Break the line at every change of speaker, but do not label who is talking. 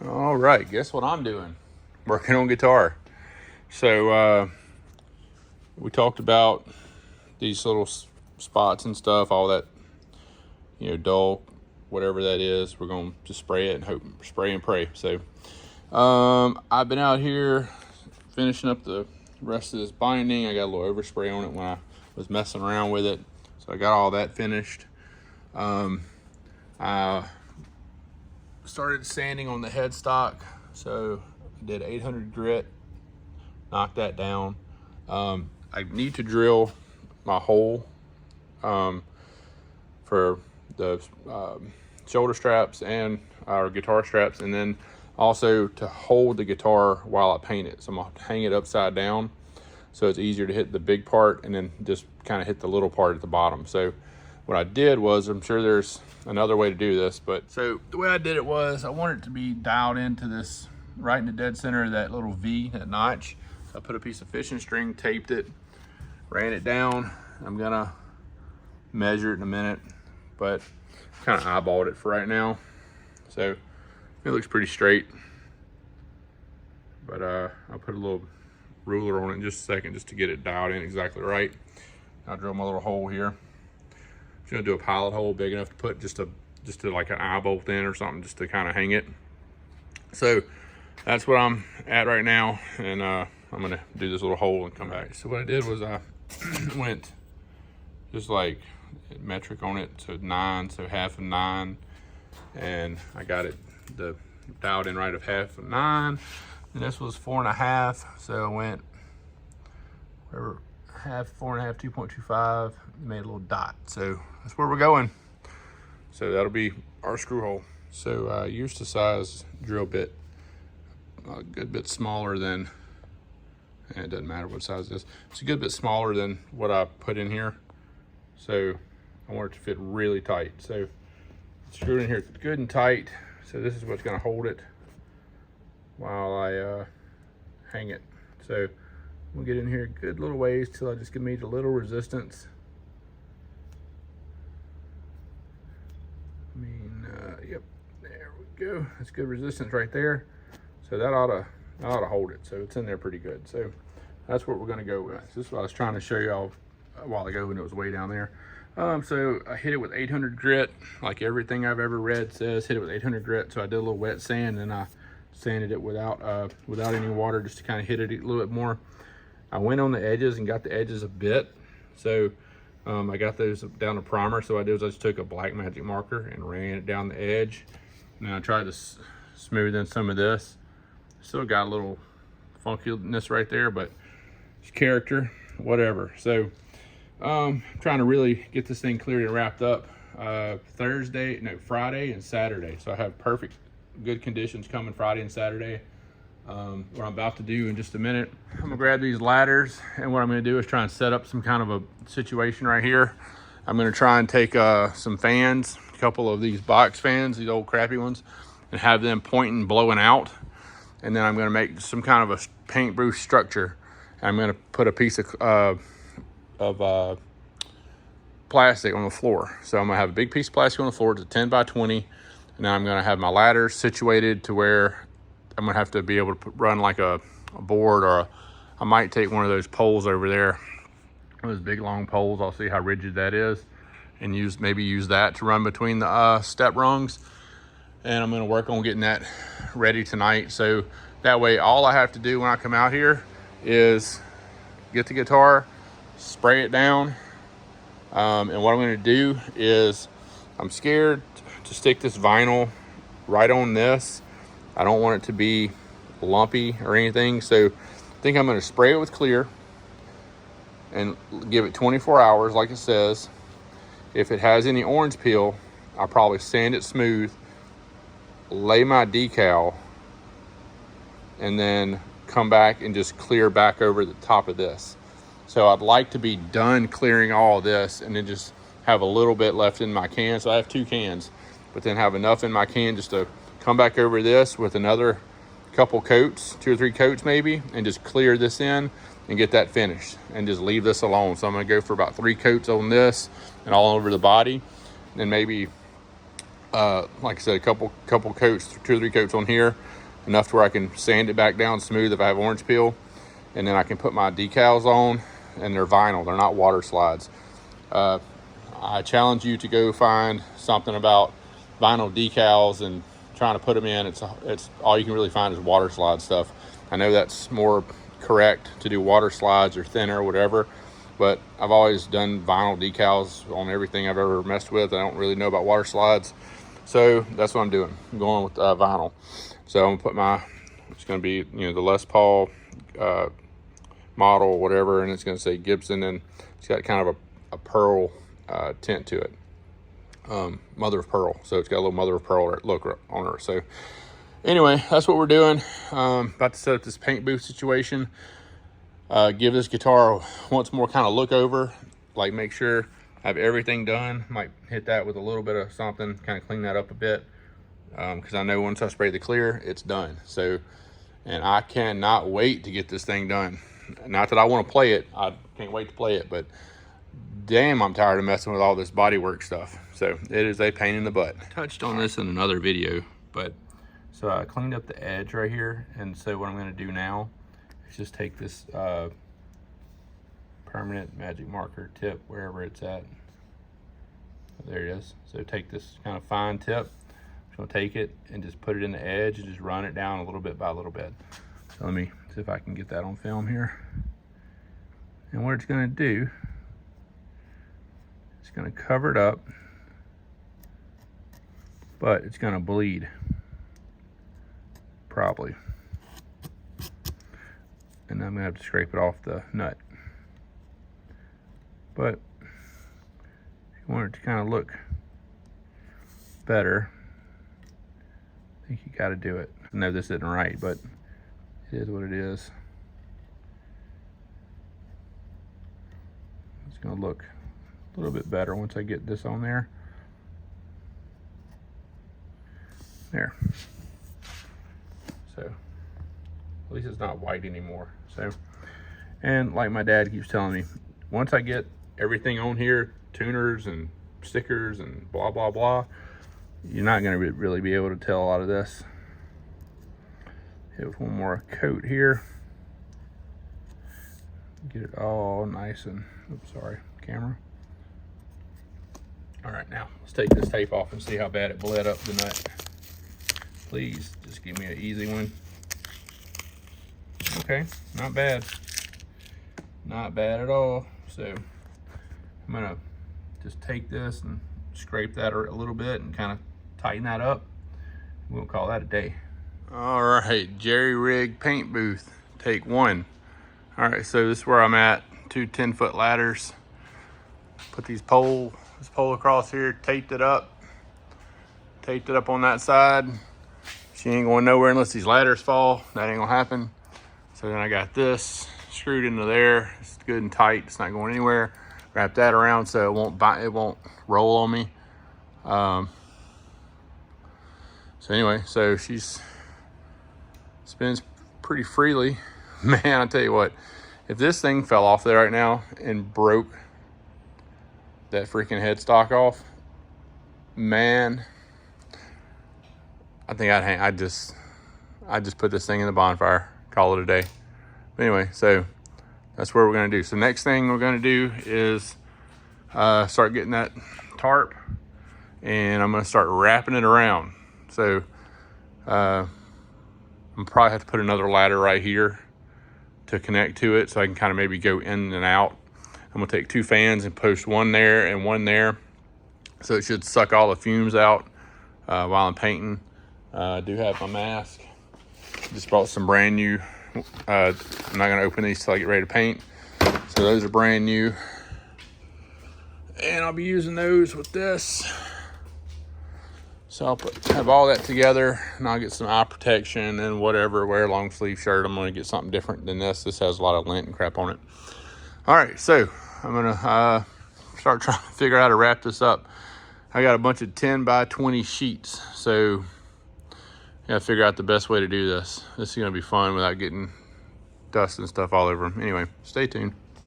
All right, guess what I'm doing? Working on guitar. So we talked about these little spots and stuff, all that, dull, whatever that is. We're going to just spray it and hope, spray and pray. So I've been out here finishing up the rest of this binding. I got a little overspray on it when I was messing around with it. So I got all that finished. I started sanding on the headstock. So I did 800 grit, knocked that down. I need to drill my hole for the shoulder straps and our guitar straps, and then also to hold the guitar while I paint it. So I'm gonna hang it upside down so it's easier to hit the big part and then just kind of hit the little part at the bottom. So what I did was, I'm sure there's another way to do this, but so the way I did it was I wanted it to be dialed into this right in the dead center of that little V, that notch. So I put a piece of fishing string, taped it, ran it down. I'm gonna measure it in a minute, but kind of eyeballed it for right now. So it looks pretty straight, but I'll put a little ruler on it in just a second just to get it dialed in exactly right. I'll drill my little hole here. I'm gonna do a pilot hole big enough to put just to like an eye bolt in or something, just to kind of hang it. So that's what I'm at right now, and I'm gonna do this little hole and come back. So what I did was I went just like metric on it to 9, so half of 9, and I got it dialed in right of half of 9, and this was 4.5, so I went whatever, half, 4.5, 2.25, made a little dot. So that's where we're going. So that'll be our screw hole. So I used a size drill bit, a good bit smaller than, and it doesn't matter what size it is. It's a good bit smaller than what I put in here. So I want it to fit really tight. So screw it in here good and tight. So this is what's gonna hold it while I hang it. So we'll get in here a good little ways till I just give me a little resistance. Yep, there we go. That's good resistance right there. So that ought to hold it. So it's in there pretty good. So that's what we're gonna go with. This is what I was trying to show y'all a while ago when it was way down there. So I hit it with 800 grit, like everything I've ever read says, hit it with 800 grit. So I did a little wet sand, and I sanded it without any water, just to kind of hit it a little bit more. I went on the edges and got the edges a bit. So I got those down to primer. So what I did was I just took a black magic marker and ran it down the edge. And then I tried to smooth in some of this. Still got a little funkiness right there, but it's character, whatever. So trying to really get this thing cleared and wrapped up Friday and Saturday. So I have perfect good conditions coming Friday and Saturday. What I'm about to do in just a minute, I'm gonna grab these ladders, and what I'm gonna do is try and set up some kind of a situation right here. I'm gonna try and take some fans, a couple of these box fans, these old crappy ones, and have them pointing, blowing out. And then I'm gonna make some kind of a paintproof structure. I'm gonna put a piece of plastic on the floor. So I'm gonna have a big piece of plastic on the floor. It's a 10 by 20. And then I'm gonna have my ladders situated to where I'm gonna have to be able to run like a board, or I might take one of those poles over there, those big long poles. I'll see how rigid that is, and maybe use that to run between the step rungs. And I'm gonna work on getting that ready tonight. So that way, all I have to do when I come out here is get the guitar, spray it down. And what I'm gonna do is, I'm scared to stick this vinyl right on this. I don't want it to be lumpy or anything. So I think I'm gonna spray it with clear and give it 24 hours like it says. If it has any orange peel, I'll probably sand it smooth, lay my decal, and then come back and just clear back over the top of this. So I'd like to be done clearing all of this and then just have a little bit left in my can. So I have 2 cans, but then have enough in my can just to come back over this with another couple coats, 2 or 3 coats maybe, and just clear this in and get that finished and just leave this alone. So I'm gonna go for about 3 coats on this and all over the body, and then maybe like I said, a couple coats, 2 or 3 coats on here, enough to where I can sand it back down smooth if I have orange peel, and then I can put my decals on, and they're vinyl, they're not water slides. I challenge you to go find something about vinyl decals and trying to put them in. It's all you can really find is water slide stuff. I know that's more correct to do water slides or thinner or whatever, but I've always done vinyl decals on everything I've ever messed with. I don't really know about water slides, so that's what I'm doing. I'm going with vinyl. So I'm gonna put it's gonna be, you know, the Les Paul model or whatever, and it's gonna say Gibson, and it's got kind of a pearl tint to it, mother of pearl. So it's got a little mother of pearl look on her. So anyway, that's what we're doing. About to set up this paint booth situation. Give this guitar once more kind of look over, like make sure I have everything done. Might hit that with a little bit of something, kind of clean that up a bit, because I know once I spray the clear, it's done. So, and I cannot wait to get this thing done. Not that I want to play it, I can't wait to play it, but damn, I'm tired of messing with all this bodywork stuff. So it is a pain in the butt. Touched on this in another video, but so I cleaned up the edge right here, and so what I'm going to do now is just take this permanent magic marker tip, wherever it's at. There it is. So take this kind of fine tip, I'm going to take it and just put it in the edge and just run it down a little bit by a little bit. So let me see if I can get that on film here. And what it's going to do, it's going to cover it up, but it's going to bleed, probably. And I'm going to have to scrape it off the nut. But if you want it to kind of look better, I think you got to do it. I know this isn't right, but it is what it is. It's going to look a little bit better once I get this on there. There. So at least it's not white anymore. So, and like my dad keeps telling me, once I get everything on here, tuners and stickers and blah blah blah, you're not going to really be able to tell a lot of this. Hit with one more coat here, get it all nice and, oops, sorry, camera. All right, now let's take this tape off and see how bad it bled up the nut. Please just give me an easy one. Okay, not bad. Not bad at all. So I'm gonna just take this and scrape that a little bit and kind of tighten that up. We'll call that a day. All right, jerry rig paint booth, take 1. All right, so this is where I'm at. 2 10-foot ladders. Put this pole across here, taped it up on that side. She ain't going nowhere unless these ladders fall. That ain't gonna happen. So then I got this screwed into there. It's good and tight. It's not going anywhere. Wrap that around so it won't roll on me. So anyway, so she's spins pretty freely. Man, I tell you what, if this thing fell off there right now and broke that freaking headstock off, man, I think I'd just put this thing in the bonfire, call it a day. But anyway, so that's what we're gonna do. So next thing we're gonna do is start getting that tarp, and I'm gonna start wrapping it around. So I'm probably have to put another ladder right here to connect to it, so I can kind of maybe go in and out. I'm gonna take 2 fans and post one there and one there, so it should suck all the fumes out while I'm painting. I do have my mask. Just bought some brand new. I'm not gonna open these till I get ready to paint. So those are brand new, and I'll be using those with this. So I'll have all that together, and I'll get some eye protection and whatever. Wear a long sleeve shirt. I'm gonna get something different than this. This has a lot of lint and crap on it. All right, so I'm gonna start trying to figure out how to wrap this up. I got a bunch of 10 by 20 sheets, so I gotta figure out the best way to do this. This is gonna be fun without getting dust and stuff all over them. Anyway, stay tuned.